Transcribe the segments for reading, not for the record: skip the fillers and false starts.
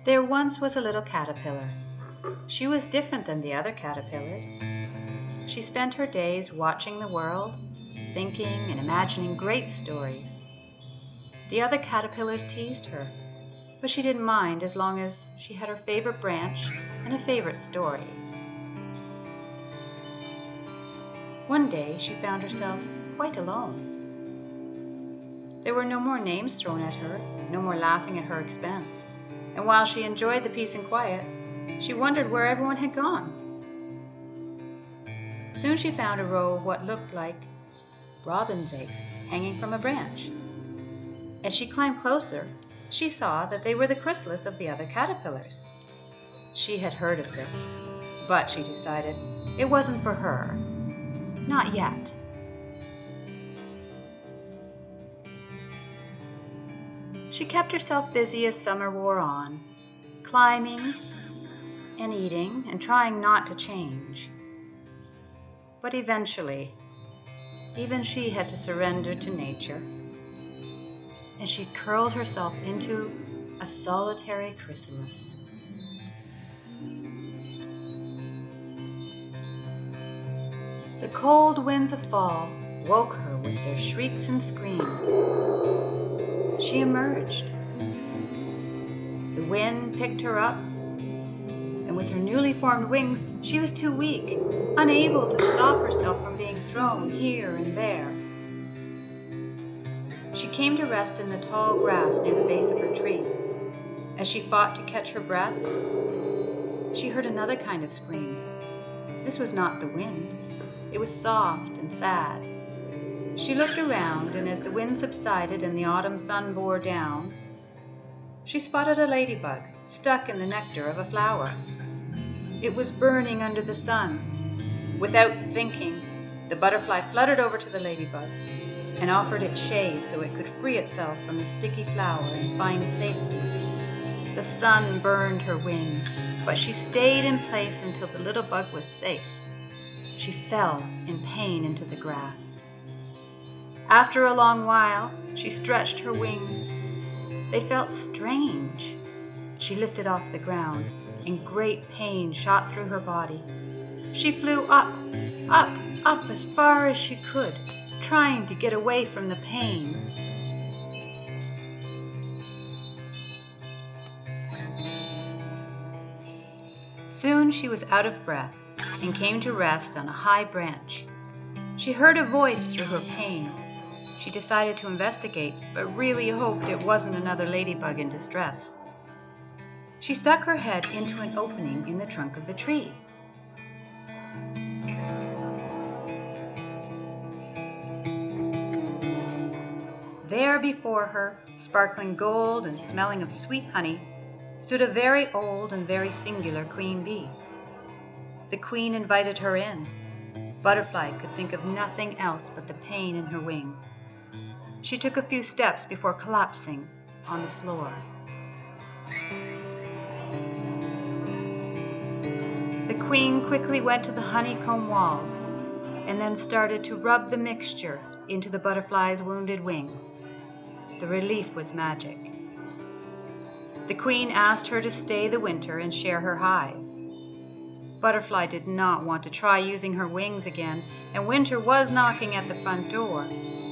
There once was a little caterpillar. She was different than the other caterpillars. She spent her days watching the world, thinking and imagining great stories. The other caterpillars teased her, but she didn't mind as long as she had her favorite branch and a favorite story. One day she found herself quite alone. There were no more names thrown at her, no more laughing at her expense. And while she enjoyed the peace and quiet, she wondered where everyone had gone. Soon she found a row of what looked like robin's eggs hanging from a branch. As she climbed closer, she saw that they were the chrysalis of the other caterpillars. She had heard of this, but she decided it wasn't for her. Not yet. She kept herself busy as summer wore on, climbing and eating and trying not to change. But eventually, even she had to surrender to nature, and she curled herself into a solitary chrysalis. The cold winds of fall woke her with their shrieks and screams. She emerged. The wind picked her up, and with her newly formed wings, she was too weak, unable to stop herself from being thrown here and there. She came to rest in the tall grass near the base of her tree. As she fought to catch her breath, she heard another kind of scream. This was not the wind. It was soft and sad. She looked around, and as the wind subsided and the autumn sun bore down, she spotted a ladybug stuck in the nectar of a flower. It was burning under the sun. Without thinking, the butterfly fluttered over to the ladybug and offered it shade so it could free itself from the sticky flower and find safety. The sun burned her wings, but she stayed in place until the little bug was safe. She fell in pain into the grass. After a long while, she stretched her wings. They felt strange. She lifted off the ground, and great pain shot through her body. She flew up, up, up as far as she could, trying to get away from the pain. Soon she was out of breath and came to rest on a high branch. She heard a voice through her pain. She decided to investigate, but really hoped it wasn't another ladybug in distress. She stuck her head into an opening in the trunk of the tree. There before her, sparkling gold and smelling of sweet honey, stood a very old and very singular queen bee. The queen invited her in. Butterfly could think of nothing else but the pain in her wings. She took a few steps before collapsing on the floor. The queen quickly went to the honeycomb walls and then started to rub the mixture into the butterfly's wounded wings. The relief was magic. The queen asked her to stay the winter and share her hive. Butterfly did not want to try using her wings again, and winter was knocking at the front door.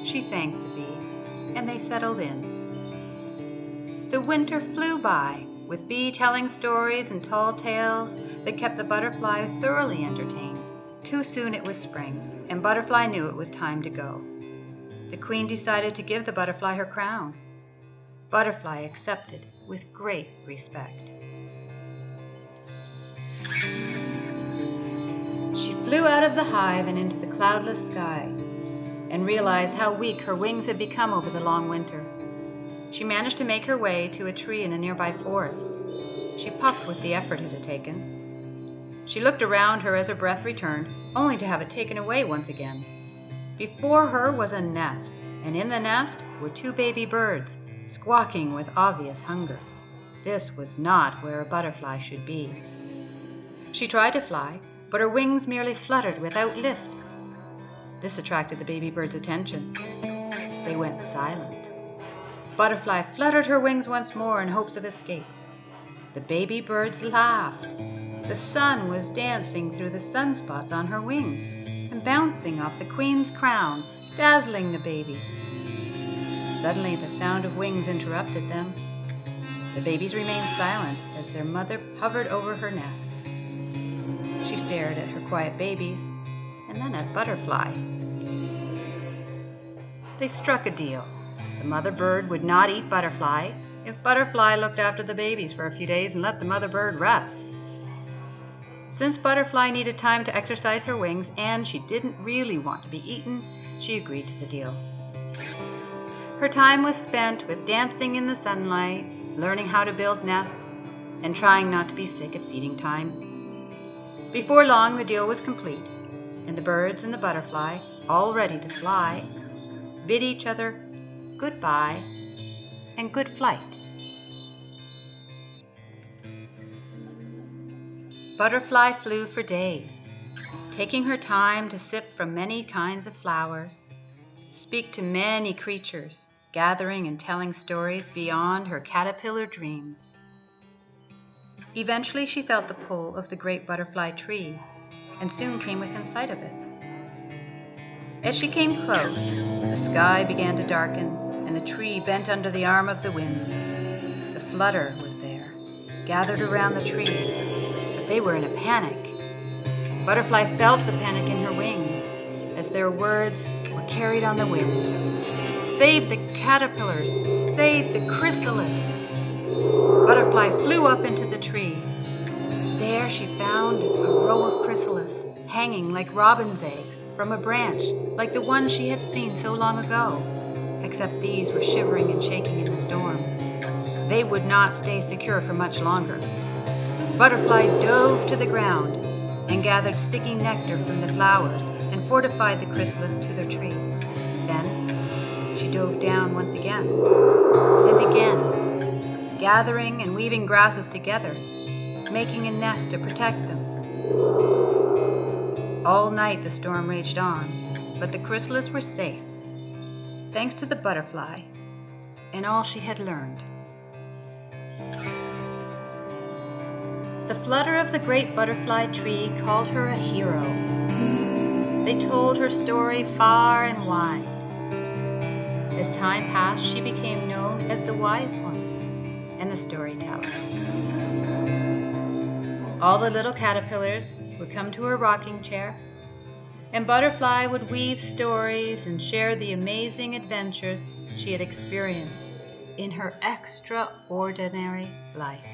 She thanked the bee, and they settled in. The winter flew by, with bee telling stories and tall tales that kept the butterfly thoroughly entertained. Too soon it was spring, and Butterfly knew it was time to go. The queen decided to give the butterfly her crown. Butterfly accepted with great respect. She flew out of the hive and into the cloudless sky, and realized how weak her wings had become over the long winter. She managed to make her way to a tree in a nearby forest. She puffed with the effort it had taken. She looked around her as her breath returned, only to have it taken away once again. Before her was a nest, and in the nest were two baby birds, squawking with obvious hunger. This was not where a butterfly should be. She tried to fly, but her wings merely fluttered without lift. This attracted the baby birds' attention. They went silent. Butterfly fluttered her wings once more in hopes of escape. The baby birds laughed. The sun was dancing through the sunspots on her wings and bouncing off the queen's crown, dazzling the babies. Suddenly, the sound of wings interrupted them. The babies remained silent as their mother hovered over her nest. She stared at her quiet babies and then at Butterfly. They struck a deal. The mother bird would not eat Butterfly if Butterfly looked after the babies for a few days and let the mother bird rest. Since Butterfly needed time to exercise her wings and she didn't really want to be eaten, she agreed to the deal. Her time was spent with dancing in the sunlight, learning how to build nests, and trying not to be sick at feeding time. Before long, the deal was complete, and the birds and the butterfly, all ready to fly, bid each other goodbye and good flight. Butterfly flew for days, taking her time to sip from many kinds of flowers, speak to many creatures, gathering and telling stories beyond her caterpillar dreams. Eventually, she felt the pull of the great butterfly tree and soon came within sight of it. As she came close, the sky began to darken and the tree bent under the arm of the wind. The flutter was there, gathered around the tree, but they were in a panic. Butterfly felt the panic in her wings as their words were carried on the wind. Save the caterpillars! Save the chrysalis! Butterfly flew up into the tree. There she found a row of chrysalis hanging like robin's eggs from a branch like the one she had seen so long ago, except these were shivering and shaking in the storm. They would not stay secure for much longer. Butterfly dove to the ground and gathered sticky nectar from the flowers and fortified the chrysalis to their tree. Then she dove down once again and again, gathering and weaving grasses together, making a nest to protect them. All night the storm raged on, but the chrysalis were safe, thanks to the butterfly and all she had learned. The flutter of the great butterfly tree called her a hero. They told her story far and wide. As time passed, she became known as the wise one and the storyteller. All the little caterpillars would come to her rocking chair, and Butterfly would weave stories and share the amazing adventures she had experienced in her extraordinary life.